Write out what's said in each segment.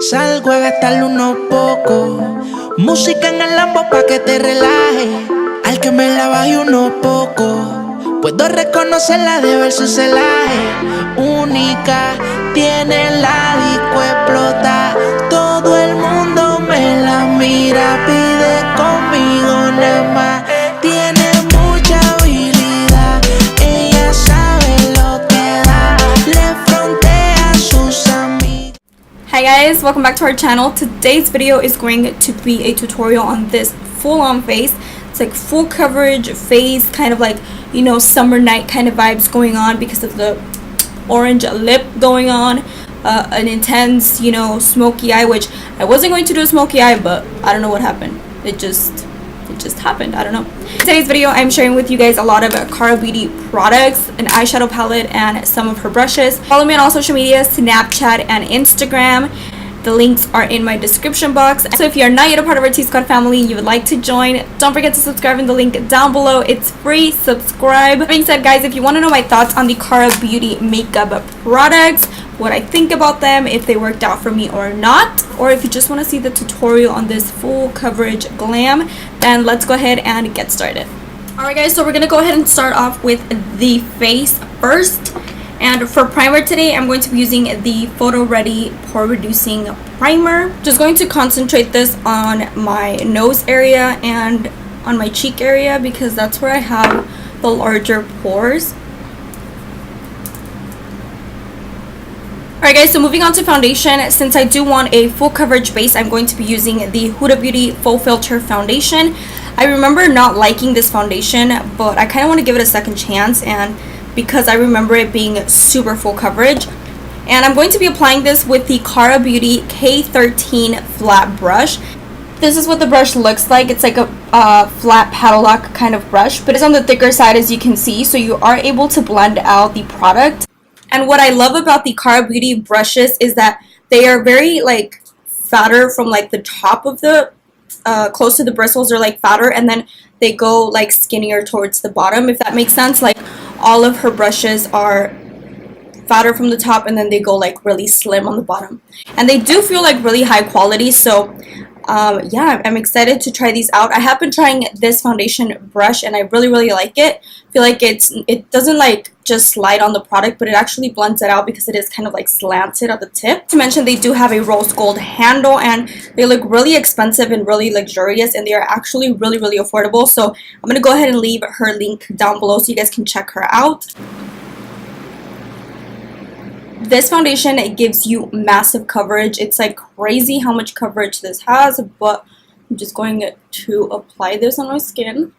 Salgo a gastarle unos pocos. Música en el Lambo pa' que te relaje. Al que me la baje unos pocos. Puedo reconocerla de ver su celaje. Única, tiene la disco explota. Todo el mundo me la mira, pide conmigo nada más. Tiene mucha habilidad, ella sabe lo que da. Le frontea a sus amigos. Hi guys, welcome back to our channel. Today's video is going to be a tutorial on this full-on face. It's like full coverage face, kind of like, you know, summer night kind of vibes going on because of the orange lip going on. An intense, you know, smoky eye, which I wasn't going to do a smoky eye, but I don't know what happened. It just happened. I don't know. In today's video, I'm sharing with you guys a lot of Cara Beauty products, an eyeshadow palette, and some of her brushes. Follow me on all social media, Snapchat and Instagram. The links are in my description box. So if you're not yet a part of our TSQUAD family and you would like to join, don't forget to subscribe in the link down below. It's free. Subscribe. That being said, guys, if you want to know my thoughts on the Cara Beauty makeup products, what I think about them, if they worked out for me or not, or if you just want to see the tutorial on this full coverage glam, then let's go ahead and get started. Alright guys, so we're going to go ahead and start off with the face first. And for primer today, I'm going to be using the Photo Ready Pore Reducing Primer. Just going to concentrate this on my nose area and on my cheek area because that's where I have the larger pores. Alright guys, so moving on to foundation. Since I do want a full coverage base, I'm going to be using the Huda Beauty Full Filter Foundation. I remember not liking this foundation, but I kind of want to give it a second chance, and because I remember it being super full coverage. And I'm going to be applying this with the Cara Beauty K13 flat brush. This is what the brush looks like. It's like a flat paddle lock kind of brush, but it's on the thicker side, as you can see, so you are able to blend out the product. And what I love about the Cara Beauty brushes is that they are very like fatter from like the top of the close to the bristles are like fatter, and then they go like skinnier towards the bottom, if that makes sense. Like all of her brushes are fatter from the top and then they go like really slim on the bottom, and they do feel like really high quality. So yeah, I'm excited to try these out. I have been trying this foundation brush and I really like it. I feel like it doesn't like just slide on the product, but it actually blends it out because it is kind of like slanted at the tip. To mention, they do have a rose gold handle and they look really expensive and really luxurious, and they are actually really affordable. So I'm gonna go ahead and leave her link down below so you guys can check her out. This foundation, it gives you massive coverage. It's like crazy how much coverage this has, but I'm just going to apply this on my skin.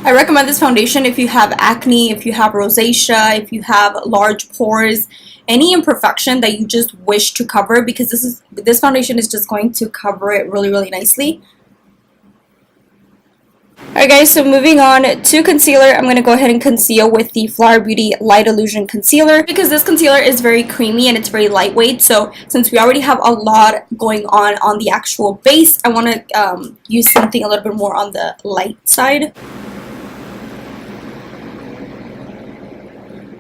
I recommend this foundation if you have acne, if you have rosacea, if you have large pores, any imperfection that you just wish to cover, because this foundation is just going to cover it really nicely. Alright guys, so moving on to concealer, I'm going to go ahead and conceal with the Flower Beauty Light Illusion Concealer because this concealer is very creamy and it's very lightweight. So since we already have a lot going on the actual base, I want to use something a little bit more on the light side.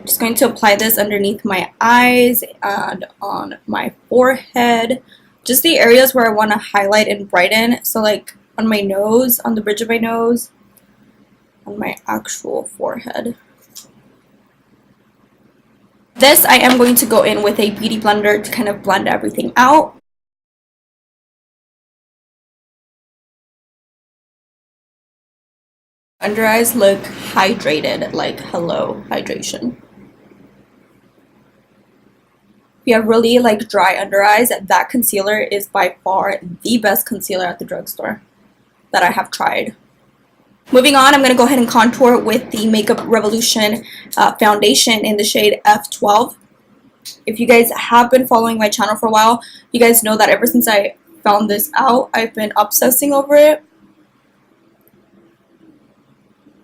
Just going to apply this underneath my eyes and on my forehead, just the areas where I want to highlight and brighten. So like on my nose, on the bridge of my nose, on my actual forehead. This I am going to go in with a beauty blender to kind of blend everything out. Under eyes look hydrated, like hello, hydration. If you have really like dry under eyes, that concealer is by far the best concealer at the drugstore that I have tried. Moving on, I'm going to go ahead and contour with the Makeup Revolution foundation in the shade F12. If you guys have been following my channel for a while, you guys know that ever since I found this out, I've been obsessing over it.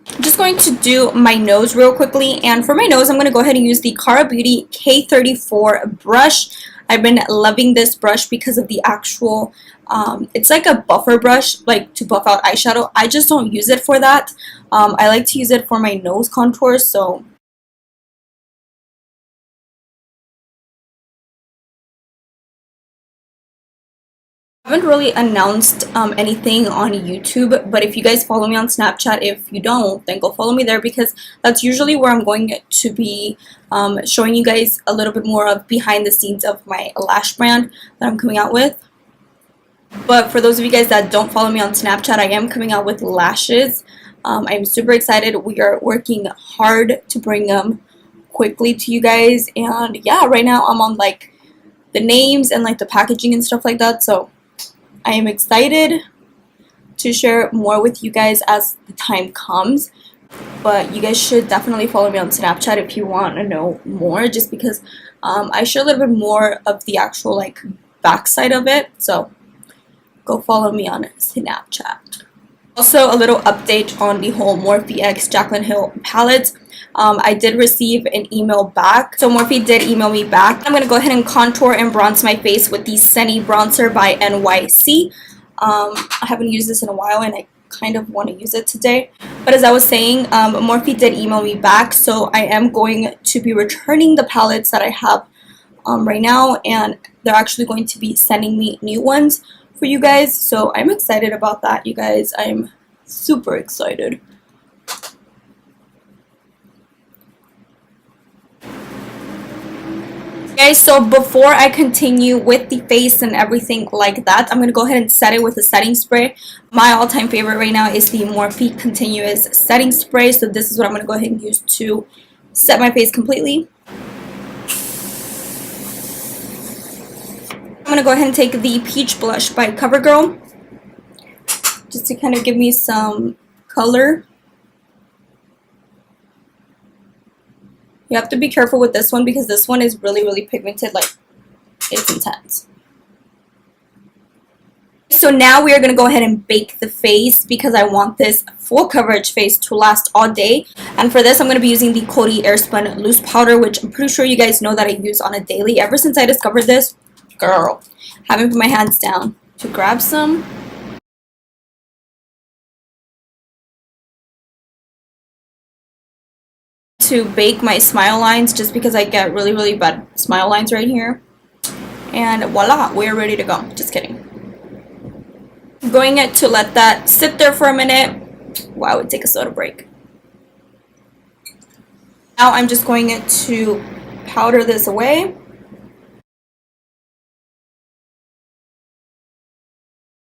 I'm just going to do my nose real quickly, and for my nose I'm going to go ahead and use the Cara Beauty K34 brush. I've been loving this brush because of the actual it's like a buffer brush, like to buff out eyeshadow. I just don't use it for that. I like to use it for my nose contours, so I haven't really announced anything on YouTube, but if you guys follow me on Snapchat, if you don't, then go follow me there, because that's usually where I'm going to be showing you guys a little bit more of behind the scenes of my lash brand that I'm coming out with. But for those of you guys that don't follow me on Snapchat, I am coming out with lashes. I'm super excited. We are working hard to bring them quickly to you guys, and yeah, right now I'm on like the names and like the packaging and stuff like that, so I am excited to share more with you guys as the time comes. But you guys should definitely follow me on Snapchat if you want to know more, just because I share a little bit more of the actual like backside of it, so go follow me on Snapchat. Also, a little update on the whole Morphe X Jaclyn Hill palette. I did receive an email back. So Morphe did email me back. I'm going to go ahead and contour and bronze my face with the Sunny Bronzer by NYC. I haven't used this in a while, and I kind of want to use it today. But as I was saying, Morphe did email me back. So I am going to be returning the palettes that I have right now. And they're actually going to be sending me new ones for you guys. So I'm excited about that, you guys. I'm super excited. Guys, so before I continue with the face and everything like that, I'm going to go ahead and set it with a setting spray. My all-time favorite right now is the Morphe Continuous Setting Spray. So this is what I'm going to go ahead and use to set my face completely. I'm going to go ahead and take the Peach Blush by CoverGirl, just to kind of give me some color. You have to be careful with this one because this one is really pigmented, like it's intense. So now we are going to go ahead and bake the face because I want this full coverage face to last all day. And for this, I'm going to be using the Coty Airspun Loose Powder, which I'm pretty sure you guys know that I use on a daily. Ever since I discovered this, girl, haven't put my hands down. To grab some. To bake my smile lines, just because I get really bad smile lines right here. And voila, we're ready to go. Just kidding. I'm going to let that sit there for a minute while I would take a soda break. Now I'm just going to powder this away.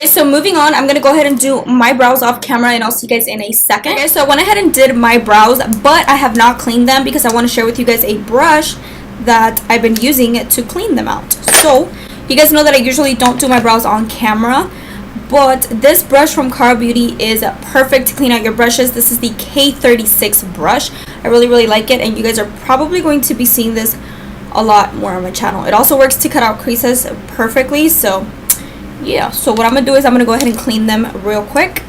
So moving on, I'm going to go ahead and do my brows off camera, and I'll see you guys in a second. Okay, so I went ahead and did my brows, but I have not cleaned them because I want to share with you guys a brush that I've been using to clean them out. So you guys know that I usually don't do my brows on camera, but this brush from Cara Beauty is perfect to clean out your brushes. This is the K36 brush. I really like it, and you guys are probably going to be seeing this a lot more on my channel. It also works to cut out creases perfectly, so yeah. So what I'm gonna do is I'm gonna go ahead and clean them real quick.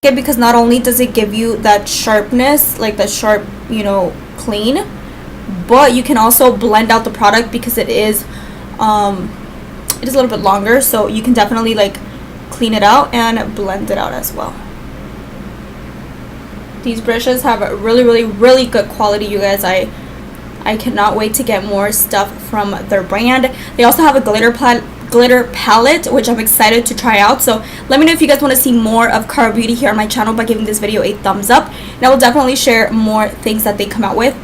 Okay, because not only does it give you that sharpness, like the sharp, you know, clean, but you can also blend out the product because it is a little bit longer, so you can definitely like clean it out and blend it out as well. These brushes have a really good quality, you guys. I cannot wait to get more stuff from their brand. They also have a glitter palette, which I'm excited to try out. So let me know if you guys want to see more of Cara Beauty here on my channel by giving this video a thumbs up, and I will definitely share more things that they come out with.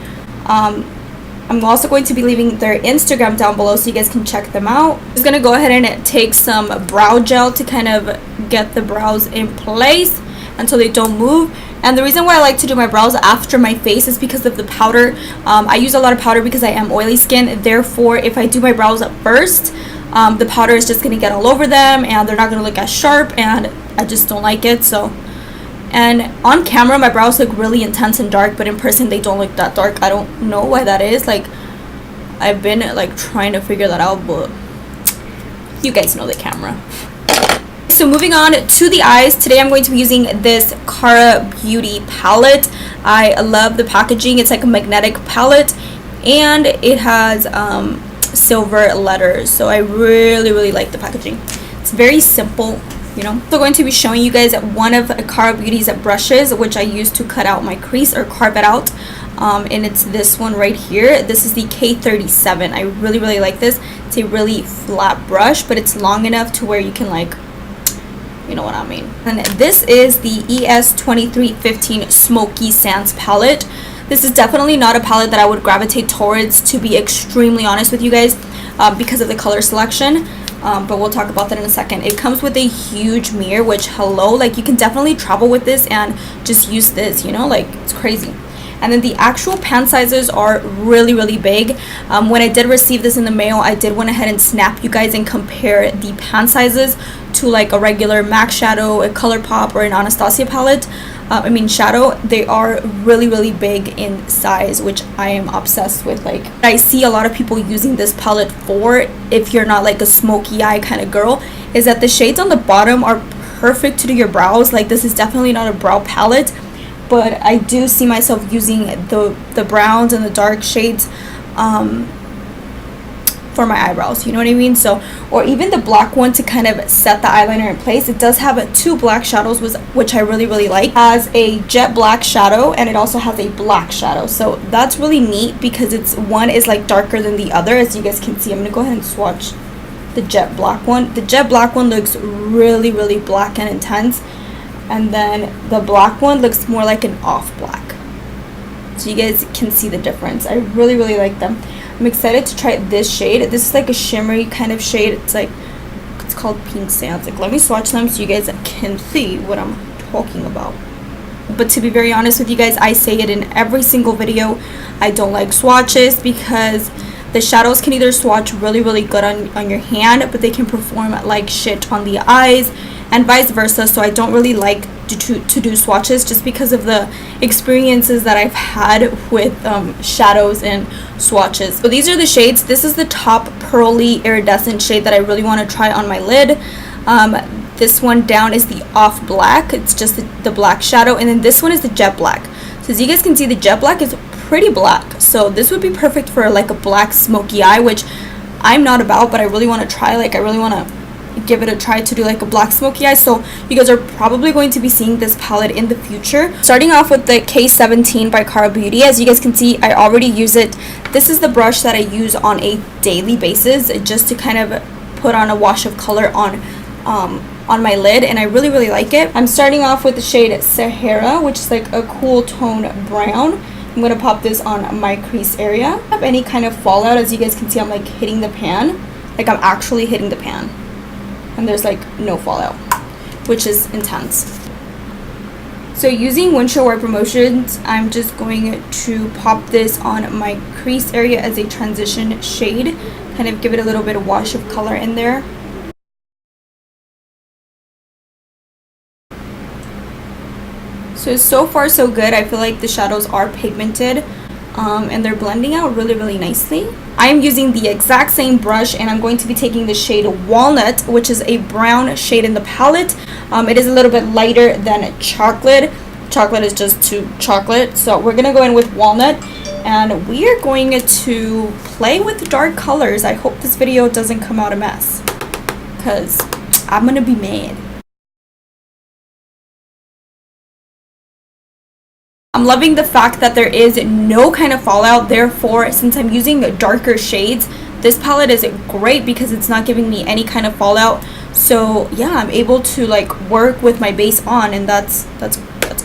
I'm also going to be leaving their Instagram down below so you guys can check them out. I'm just going to go ahead and take some brow gel to kind of get the brows in place until they don't move. And the reason why I like to do my brows after my face is because of the powder. I use a lot of powder because I am oily skin. Therefore, if I do my brows first, the powder is just going to get all over them and they're not going to look as sharp, and I just don't like it. So, and on camera my brows look really intense and dark, but in person they don't look that dark. I don't know why that is. Like, I've been like trying to figure that out, but you guys know the camera. So moving on to the eyes, today I'm going to be using this Cara Beauty palette. I love the packaging. It's like a magnetic palette, and it has silver letters, so I really like the packaging. It's very simple you know. So going to be showing you guys one of Cara Beauty's brushes, which I use to cut out my crease or carve it out. And it's this one right here. This is the K37. I really like this. It's a really flat brush, but it's long enough to where you can, like, you know what I mean. And this is the ES2315 Smokey Sands palette. This is definitely not a palette that I would gravitate towards, to be extremely honest with you guys, because of the color selection. But we'll talk about that in a second. It comes with a huge mirror, which, hello, like, you can definitely travel with this and just use this, you know, like, it's crazy. And then the actual pan sizes are really big. When I did receive this in the mail, I did went ahead and snap you guys and compare the pan sizes to like a regular MAC shadow, a ColourPop, or an Anastasia palette. Shadow. They are really big in size, which I am obsessed with. Like, I see a lot of people using this palette for, if you're not like a smoky eye kind of girl, is that the shades on the bottom are perfect to do your brows. Like, this is definitely not a brow palette, but I do see myself using the browns and the dark shades for my eyebrows, you know what I mean? So, or even the black one to kind of set the eyeliner in place. It does have two black shadows, which I really like. It has a jet black shadow, and it also has a black shadow, so that's really neat because it's one is like darker than the other. As you guys can see, I'm gonna go ahead and swatch the jet black one. The jet black one looks really black and intense, and then the black one looks more like an off black, so you guys can see the difference. I really like them. I'm excited to try this shade. This is like a shimmery kind of shade. It's called Pink Sands. Like, let me swatch them so you guys can see what I'm talking about. But to be very honest with you guys, I say it in every single video, I don't like swatches because the shadows can either swatch really good on your hand, but they can perform like shit on the eyes, and vice versa. So I don't really like to do swatches, just because of the experiences that I've had with shadows and swatches. So these are the shades. This is the top pearly iridescent shade that I really want to try on my lid. This one down is the off black. It's just the black shadow, and then this one is the jet black. So as you guys can see, the jet black is pretty black, so this would be perfect for like a black smoky eye, which I'm not about, but I really want to try. Like, I really want to give it a try to do like a black smoky eye. So you guys are probably going to be seeing this palette in the future. Starting off with the K17 by Cara Beauty. As you guys can see, I already use it. This is the brush that I use on a daily basis, just to kind of put on a wash of color on my lid, and I really like it. I'm starting off with the shade Sahara, which is like a cool tone brown. I'm gonna pop this on my crease area. I don't have any kind of fallout. As you guys can see, I'm like hitting the pan. Like, I'm actually hitting the pan, and there's like no fallout, which is intense. So using windshield wiper motions, I'm just going to pop this on my crease area as a transition shade, kind of give it a little bit of wash of color in there. So far so good. I feel like the shadows are pigmented, and they're blending out really nicely. I am using the exact same brush, and I'm going to be taking the shade Walnut, which is a brown shade in the palette. It is a little bit lighter than Chocolate. Chocolate is just too chocolate, so we're gonna go in with Walnut, and we are going to play with dark colors. I hope this video doesn't come out a mess, because I'm gonna be mad. I'm loving the fact that there is no kind of fallout. Therefore, since I'm using darker shades, this palette is great because it's not giving me any kind of fallout. So yeah, I'm able to like work with my base on, and that's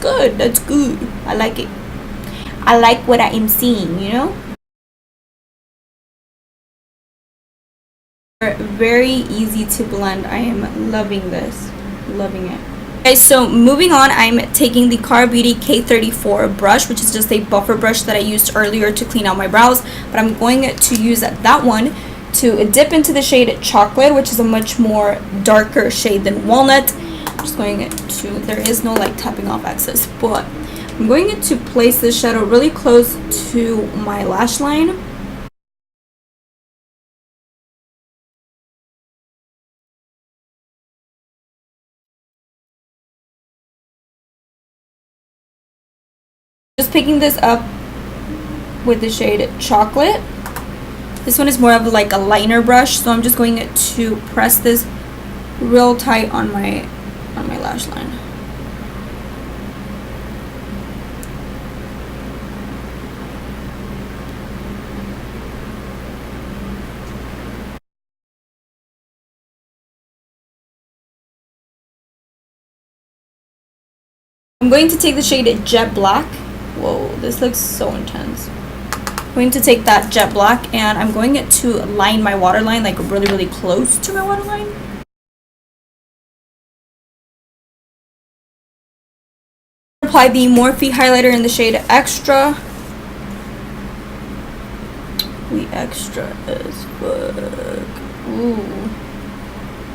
good. That's good. I like it. I like what I am seeing, you know? Very easy to blend. I am loving this. Loving it. Okay, so moving on, I'm taking the Cara Beauty K34 brush, which is just a buffer brush that I used earlier to clean out my brows, but I'm going to use that one to dip into the shade Chocolate, which is a much more darker shade than Walnut. I'm just going to, there is no like tapping off excess, but I'm going to place this shadow really close to my lash line. Just picking this up with the shade Chocolate. This one is more of like a liner brush, so I'm just going to press this real tight on my on my lash line. I'm going to take the shade Jet Black. Whoa, this looks so intense. I'm going to take that Jet Black and I'm going to line my waterline, like really, really close to my waterline. Apply the Morphe highlighter in the shade Extra. We extra as fuck. Ooh.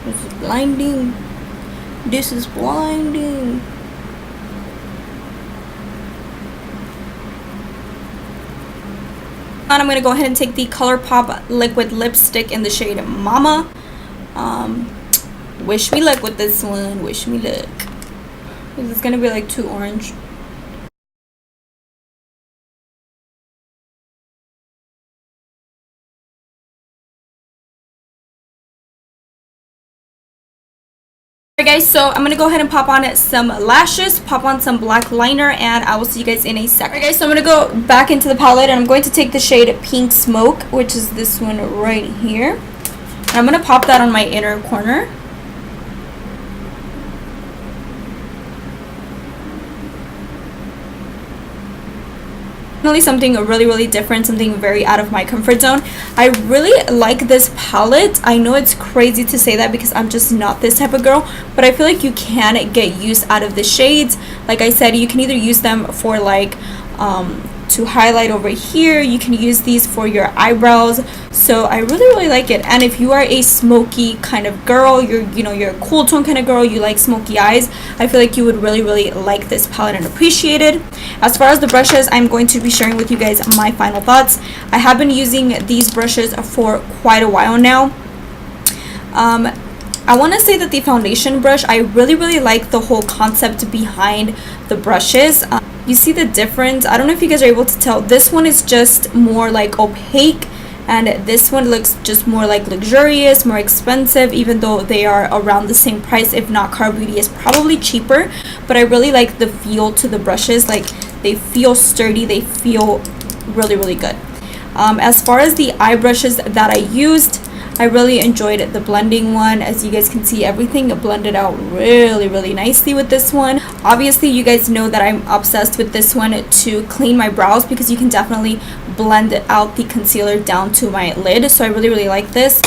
This is blinding. This is blinding. And I'm going to go ahead and take the ColourPop liquid lipstick in the shade Mama. Wish me luck with this one. Wish me luck. This is going to be like too orange. Alright guys, so I'm gonna go ahead and pop on some lashes, pop on some black liner, and I will see you guys in a second. Alright guys, so I'm gonna go back into the palette and I'm going to take the shade Pink Smoke, which is this one right here. And I'm gonna pop that on my inner corner. Something really, really different, something very out of my comfort zone. I really like this palette. I know it's crazy to say that because I'm just not this type of girl, but I feel like you can get use out of the shades. Like I said, you can either use them for like to highlight over here. You can use these for your eyebrows. So I really, really like it. And if you are a smoky kind of girl, you're a cool tone kind of girl, you like smoky eyes, I feel like you would really, really like this palette and appreciate it. As far as the brushes, I'm going to be sharing with you guys my final thoughts. I have been using these brushes for quite a while now. I want to say that the foundation brush, I really, really like the whole concept behind the brushes. You see the difference? I don't know if you guys are able to tell. This one is just more like opaque, and this one looks just more like luxurious, more expensive, even though they are around the same price. If not, Car Beauty is probably cheaper, but I really like the feel to the brushes. Like, they feel sturdy, they feel really, really good. As far as the eye brushes that I used, I really enjoyed the blending one. As you guys can see, everything blended out really, really nicely with this one. Obviously, you guys know that I'm obsessed with this one to clean my brows, because you can definitely blend out the concealer down to my lid. So I really, really like this.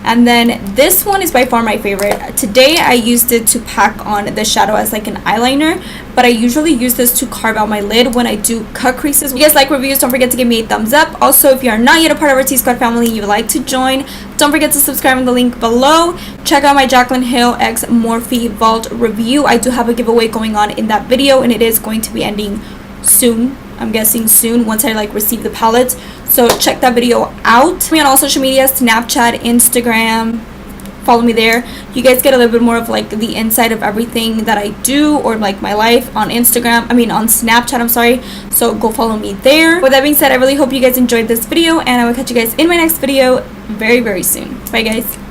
And then this one is by far my favorite. Today I used it to pack on the shadow as like an eyeliner, but I usually use this to carve out my lid when I do cut creases. If you guys like reviews, don't forget to give me a thumbs up. Also, if you are not yet a part of our T-Squad family and you would like to join, don't forget to subscribe in the link below. Check out my Jaclyn Hill x Morphe Vault review. I do have a giveaway going on in that video, and it is going to be ending soon. I'm guessing soon, once I like receive the palettes. So check that video out. Me on all social media, Snapchat, Instagram. Follow me there. You guys get a little bit more of like the inside of everything that I do, or like my life on Instagram. I mean on Snapchat, I'm sorry. So go follow me there. With that being said, I really hope you guys enjoyed this video, and I will catch you guys in my next video very, very soon. Bye guys.